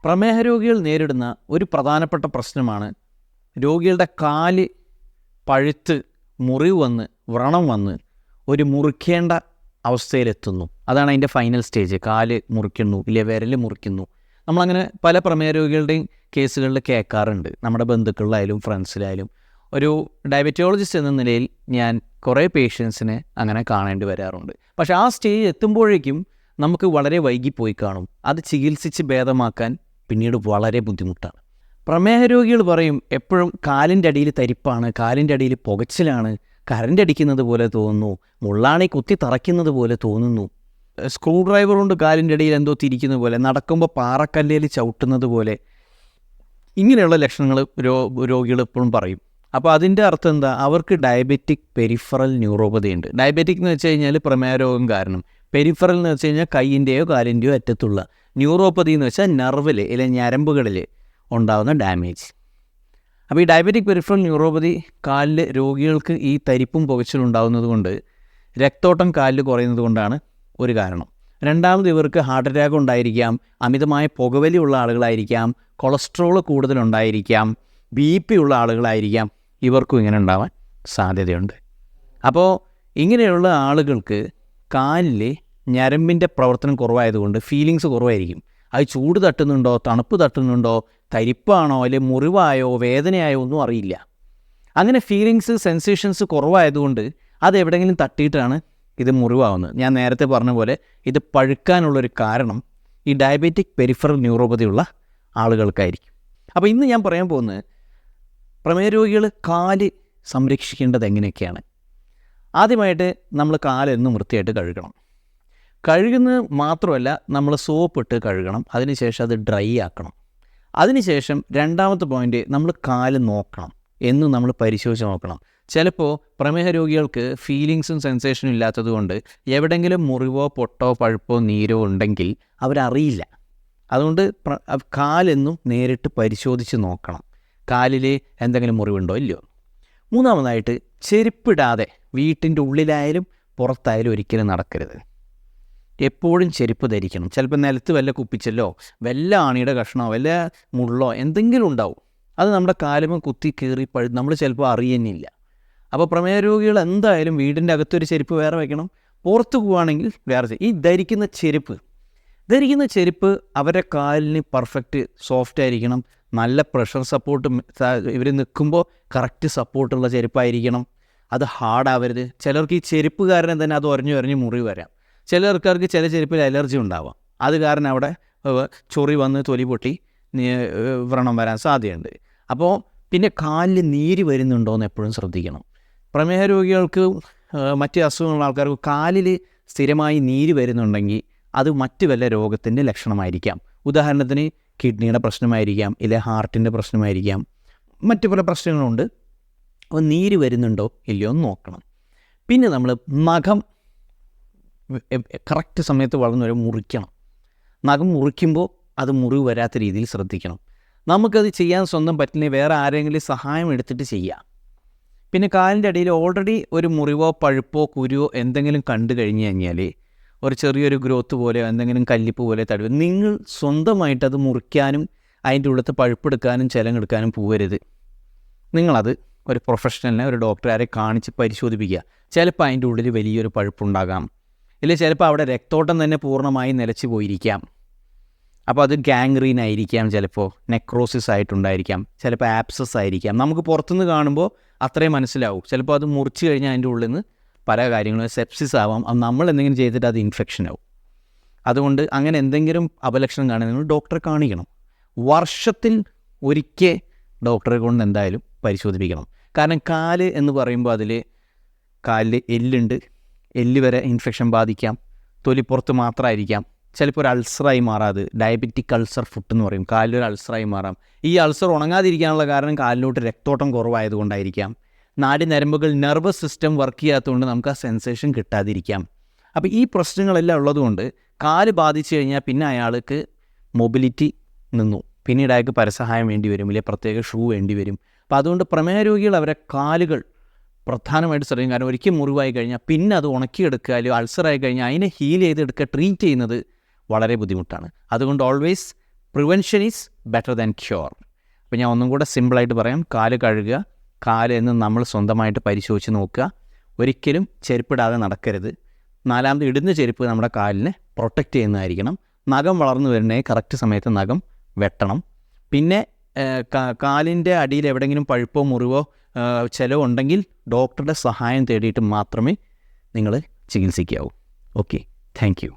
പ്രമേഹ രോഗികൾ നേരിടുന്ന ഒരു പ്രധാനപ്പെട്ട പ്രശ്നമാണ് രോഗികളുടെ കാല് പഴുത്ത് മുറിവ് വന്ന് വ്രണം വന്ന് ഒരു മുറിക്കേണ്ട അവസ്ഥയിലെത്തുന്നു. അതാണ് അതിൻ്റെ ഫൈനൽ സ്റ്റേജ്. കാല് മുറിക്കുന്നു, ഇല്ലേ വിരൽ മുറിക്കുന്നു. നമ്മളങ്ങനെ പല പ്രമേഹ രോഗികളുടെയും കേസുകളിൽ കേൾക്കാറുണ്ട്. നമ്മുടെ ബന്ധുക്കളിലായാലും ഫ്രണ്ട്സിലായാലും. ഒരു ഡയബറ്റോളജിസ്റ്റ് എന്ന നിലയിൽ ഞാൻ കുറേ പേഷ്യൻസിനെ അങ്ങനെ കാണേണ്ടി വരാറുണ്ട്. പക്ഷേ ആ സ്റ്റേജ് എത്തുമ്പോഴേക്കും നമുക്ക് വളരെ വൈകിപ്പോയി കാണും. അത് ചികിത്സിച്ച് ഭേദമാക്കാൻ പിന്നീട് വളരെ ബുദ്ധിമുട്ടാണ്. പ്രമേഹ രോഗികൾ പറയും എപ്പോഴും കാലിൻ്റെ അടിയിൽ തരിപ്പാണ്, കാലിൻ്റെ അടിയിൽ പുകച്ചിലാണ്, കറണ്ട് അടിക്കുന്നത് പോലെ തോന്നുന്നു, മുള്ളാണി കുത്തി തറയ്ക്കുന്നത് പോലെ തോന്നുന്നു, സ്ക്രൂ ഡ്രൈവർ കൊണ്ട് കാലിൻ്റെ അടിയിൽ എന്തോ തിരിക്കുന്ന പോലെ, നടക്കുമ്പോൾ പാറക്കല്ലേൽ ചവിട്ടുന്നത് പോലെ, ഇങ്ങനെയുള്ള ലക്ഷണങ്ങൾ രോഗികൾ എപ്പോഴും പറയും. അപ്പോൾ അതിൻ്റെ അർത്ഥം എന്താ? അവർക്ക് ഡയബറ്റിക് പെരിഫറൽ ന്യൂറോപ്പതി ഉണ്ട്. ഡയബറ്റിക് എന്ന് വെച്ച് കഴിഞ്ഞാൽ പ്രമേഹ രോഗം കാരണം, പെരിഫറൽ എന്ന് വെച്ച് കഴിഞ്ഞാൽ കൈയിൻ്റെയോ കാലിൻ്റെയോ അറ്റത്തുള്ള, ന്യൂറോപ്പതി എന്ന് വെച്ചാൽ നെർവിൽ അല്ലെങ്കിൽ ഞരമ്പുകളിൽ ഉണ്ടാകുന്ന ഡാമേജ്. അപ്പോൾ ഈ ഡയബറ്റിക് പെരിഫറൽ ന്യൂറോപ്പതി കാലിൽ രോഗികൾക്ക് ഈ തരിപ്പും പുകച്ചിലും ഉണ്ടാകുന്നത് കൊണ്ട് രക്തോട്ടം കാലിൽ കുറയുന്നത് കൊണ്ടാണ് ഒരു കാരണം. രണ്ടാമത് ഇവർക്ക് ഹാർട്ട് അറ്റാക്ക് ഉണ്ടായിരിക്കാം, അമിതമായ പുകവലി ഉള്ള ആളുകളായിരിക്കാം, കൊളസ്ട്രോൾ കൂടുതലുണ്ടായിരിക്കാം, BP ഉള്ള ആളുകളായിരിക്കാം. ഇവർക്കും ഇങ്ങനെ ഉണ്ടാവാൻ സാധ്യതയുണ്ട്. അപ്പോൾ ഇങ്ങനെയുള്ള ആളുകൾക്ക് കാലിൽ ഞരമ്പിൻ്റെ പ്രവർത്തനം കുറവായതുകൊണ്ട് ഫീലിങ്സ് കുറവായിരിക്കും. അത് ചൂട് തട്ടുന്നുണ്ടോ, തണുപ്പ് തട്ടുന്നുണ്ടോ, തരിപ്പാണോ, അല്ലെങ്കിൽ മുറിവായോ വേദനയായോ ഒന്നും അറിയില്ല. അങ്ങനെ ഫീലിങ്സ് സെൻസേഷൻസ് കുറവായതുകൊണ്ട് അതെവിടെയെങ്കിലും തട്ടിയിട്ടാണ് ഇത് മുറിവാകുന്നത്. ഞാൻ നേരത്തെ പറഞ്ഞ പോലെ ഇത് പഴുക്കാനുള്ളൊരു കാരണം ഈ ഡയബറ്റിക് പെരിഫറൽ ന്യൂറോപ്പതി ഉള്ള ആളുകൾക്കായിരിക്കും. അപ്പോൾ ഇന്ന് ഞാൻ പറയാൻ പോകുന്നത് പ്രമേഹ രോഗികൾ കാല് സംരക്ഷിക്കേണ്ടത് എങ്ങനെയൊക്കെയാണ്. ആദ്യമായിട്ട് നമ്മൾ കാലെന്നും വൃത്തിയായിട്ട് കഴുകണം. കഴുകുന്നത് മാത്രമല്ല, നമ്മൾ സോപ്പിട്ട് കഴുകണം. അതിനുശേഷം അത് ഡ്രൈ ആക്കണം. അതിനുശേഷം രണ്ടാമത്തെ പോയിൻ്റ്, നമ്മൾ കാല് നോക്കണം. എന്നും നമ്മൾ പരിശോധിച്ച് നോക്കണം. ചിലപ്പോൾ പ്രമേഹ രോഗികൾക്ക് ഫീലിങ്സും സെൻസേഷനും ഇല്ലാത്തതുകൊണ്ട് എവിടെയെങ്കിലും മുറിവോ പൊട്ടോ പഴുപ്പോ നീരോ ഉണ്ടെങ്കിൽ അവരറിയില്ല. അതുകൊണ്ട് കാലെന്നും നേരിട്ട് പരിശോധിച്ച് നോക്കണം, കാലിൽ എന്തെങ്കിലും മുറിവുണ്ടോ ഇല്ലയോ. മൂന്നാമതായിട്ട്, ചെരുപ്പിടാതെ വീട്ടിൻ്റെ ഉള്ളിലായാലും പുറത്തായാലും ഒരിക്കലും നടക്കരുത്. എപ്പോഴും ചെരുപ്പ് ധരിക്കണം. ചിലപ്പോൾ നിലത്ത് വല്ല കുപ്പിച്ചല്ലോ, വല്ല ആണിയുടെ കഷ്ണമോ വല്ല മുള്ളോ എന്തെങ്കിലും ഉണ്ടാവും. അത് നമ്മുടെ കാലുമ്പോൾ കുത്തി കീറി നമ്മൾ ചിലപ്പോൾ അറിയുന്നില്ല. അപ്പോൾ പ്രമേഹ രോഗികൾ എന്തായാലും വീടിൻ്റെ അകത്തൊരു ചെരുപ്പ് വേറെ വയ്ക്കണം, പുറത്ത് പോവുകയാണെങ്കിൽ വേറെ. ഈ ധരിക്കുന്ന ചെരുപ്പ് അവരുടെ കാലിന് പെർഫെക്റ്റ് സോഫ്റ്റ് ആയിരിക്കണം. നല്ല പ്രഷർ സപ്പോർട്ട്, ഇവർ നിൽക്കുമ്പോൾ കറക്റ്റ് സപ്പോർട്ടുള്ള ചെരുപ്പായിരിക്കണം. അത് ഹാർഡാവരുത്. ചിലർക്ക് ഈ ചെരുപ്പ് കാരണം തന്നെ അത് ഉരഞ്ഞ് മുറിവ് വരാം. ചിലർക്ക് ചില ചെരുപ്പിൽ അലർജി ഉണ്ടാവാം. അത് കാരണം അവിടെ ചൊറി വന്ന് തൊലി പൊട്ടി വ്രണം വരാൻ സാധ്യതയുണ്ട്. അപ്പോൾ പിന്നെ കാലിൽ നീര് വരുന്നുണ്ടോയെന്ന് എപ്പോഴും ശ്രദ്ധിക്കണം. പ്രമേഹ രോഗികൾക്ക് മറ്റ് അസുഖങ്ങളുള്ള ആൾക്കാർക്ക് കാലിൽ സ്ഥിരമായി നീര് വരുന്നുണ്ടെങ്കിൽ അത് മറ്റ് വല്ല രോഗത്തിൻ്റെ ലക്ഷണമായിരിക്കാം. ഉദാഹരണത്തിന് കിഡ്നിയുടെ പ്രശ്നമായിരിക്കാം, ഇല്ലെ ഹാർട്ടിൻ്റെ പ്രശ്നമായിരിക്കാം, മറ്റു പല പ്രശ്നങ്ങളുണ്ട്. അപ്പോൾ നീര് വരുന്നുണ്ടോ ഇല്ലയോ എന്ന് നോക്കണം. പിന്നെ നമ്മൾ നഖം കറക്റ്റ് സമയത്ത് വളർന്നു മുറിക്കണം. നഖം മുറിക്കുമ്പോൾ അത് മുറിവ് വരാത്ത രീതിയിൽ ശ്രദ്ധിക്കണം. നമുക്കത് ചെയ്യാൻ സ്വന്തം പറ്റില്ലെങ്കിൽ വേറെ ആരെങ്കിലും സഹായം എടുത്തിട്ട് ചെയ്യാം. പിന്നെ കാലിൻ്റെ അടിയിൽ ഓൾറെഡി ഒരു മുറിവോ പഴുപ്പോ കുരുവോ എന്തെങ്കിലും കണ്ടു കഴിഞ്ഞ് കഴിഞ്ഞാൽ, ഒരു ചെറിയൊരു ഗ്രോത്ത് പോലെയോ എന്തെങ്കിലും കല്ലിപ്പ് പോലെ തടവ്, നിങ്ങൾ സ്വന്തമായിട്ടത് മുറിക്കാനും അതിൻ്റെ ഉള്ളത്തെ പഴുപ്പെടുക്കാനും ചിലങ്ങെടുക്കാനും പോകരുത്. നിങ്ങളത് ഒരു പ്രൊഫഷണലിനെ, ഒരു ഡോക്ടറെ കാണിച്ച് പരിശോധിപ്പിക്കുക. ചിലപ്പോൾ അതിൻ്റെ ഉള്ളിൽ വലിയൊരു പഴുപ്പുണ്ടാകാം, ഇല്ല ചിലപ്പോൾ അവിടെ രക്തോട്ടം തന്നെ പൂർണ്ണമായി നിലച്ച് പോയിരിക്കാം. അപ്പോൾ അത് ഗാംഗ്രീൻ ആയിരിക്കാം, ചിലപ്പോൾ നെക്രോസിസ് ആയിട്ടുണ്ടായിരിക്കാം, ചിലപ്പോൾ ആപ്സസ് ആയിരിക്കാം. നമുക്ക് പുറത്തുനിന്ന് കാണുമ്പോൾ അത്രയും മനസ്സിലാവും. ചിലപ്പോൾ അത് മുറിച്ച് കഴിഞ്ഞാൽ അതിൻ്റെ ഉള്ളിൽ നിന്ന് പല കാര്യങ്ങളും സെപ്സിസ് ആവാം. അത് നമ്മൾ എന്തെങ്കിലും ചെയ്തിട്ട് അത് ഇൻഫെക്ഷൻ ആവും. അതുകൊണ്ട് അങ്ങനെ എന്തെങ്കിലും അപലക്ഷണം കാണുക നിങ്ങൾ ഡോക്ടറെ കാണിക്കണം. വർഷത്തിൽ ഒരിക്കൽ ഡോക്ടറെ കൊണ്ട് എന്തായാലും പരിശോധിപ്പിക്കണം. കാരണം കാല് എന്ന് പറയുമ്പോൾ അതിൽ കാലിൽ എല്ലുണ്ട്, എല്ല് വരെ ഇൻഫെക്ഷൻ ബാധിക്കാം. തൊലിപ്പുറത്ത് മാത്രമായിരിക്കാം. ചിലപ്പോൾ ഒരു അൾസറായി മാറാതെ, ഡയബറ്റിക് അൾസർ ഫുട്ട് എന്ന് പറയും, കാലിലൊരു അൾസറായി മാറാം. ഈ അൾസർ ഉണങ്ങാതിരിക്കാനുള്ള കാരണം കാലിലോട്ട് രക്തോട്ടം കുറവായതുകൊണ്ടായിരിക്കാം. നാഡിനരമ്പുകൾ നെർവസ് സിസ്റ്റം വർക്ക് ചെയ്യാത്തതുകൊണ്ട് നമുക്ക് ആ സെൻസേഷൻ കിട്ടാതിരിക്കാം. അപ്പോൾ ഈ പ്രശ്നങ്ങളെല്ലാം ഉള്ളതുകൊണ്ട് കാല് ബാധിച്ചു കഴിഞ്ഞാൽ പിന്നെ അയാൾക്ക് മൊബിലിറ്റി നിന്നു, പിന്നീട് അയാൾക്ക് പരസഹായം വേണ്ടി വരും, ഇല്ലെങ്കിൽ പ്രത്യേക ഷൂ വേണ്ടി വരും. അപ്പോൾ അതുകൊണ്ട് പ്രമേഹ രോഗികൾ അവരെ കാലുകൾ പ്രധാനമായിട്ട് ശ്രദ്ധിക്കും. കാരണം ഒരിക്കൽ മുറിവായി കഴിഞ്ഞാൽ പിന്നെ അത് ഉണക്കിയെടുക്കുക, അല്ലെങ്കിൽ അൾസറായി കഴിഞ്ഞാൽ അതിനെ ഹീൽ ചെയ്തെടുക്കുക, ട്രീറ്റ് ചെയ്യുന്നത് വളരെ ബുദ്ധിമുട്ടാണ്. അതുകൊണ്ട് always prevention is better than cure. അപ്പോൾ ഞാൻ ഒന്നും കൂടെ സിമ്പിളായിട്ട് പറയാം. കാല് കഴുകുക, കാല് എന്ന് നമ്മൾ സ്വന്തമായിട്ട് പരിശോധിച്ച് നോക്കുക. ഒരിക്കലും ചെരുപ്പിടാതെ നടക്കരുത്. നാലാമത്, ഇടുന്ന ചെരുപ്പ് നമ്മുടെ കാലിനെ പ്രൊട്ടക്റ്റ് ചെയ്യുന്നതായിരിക്കണം. നഖം വളർന്നു വരുന്നേ കറക്റ്റ് സമയത്ത് നഖം വെട്ടണം. പിന്നെ കാലിൻ്റെ അടിയിൽ എവിടെയെങ്കിലും പഴുപ്പോ മുറിവോ ചിലവോ ഉണ്ടെങ്കിൽ ഡോക്ടറുടെ സഹായം തേടിയിട്ട് മാത്രമേ നിങ്ങൾ ചികിത്സിക്കാവൂ. Okay, thank you.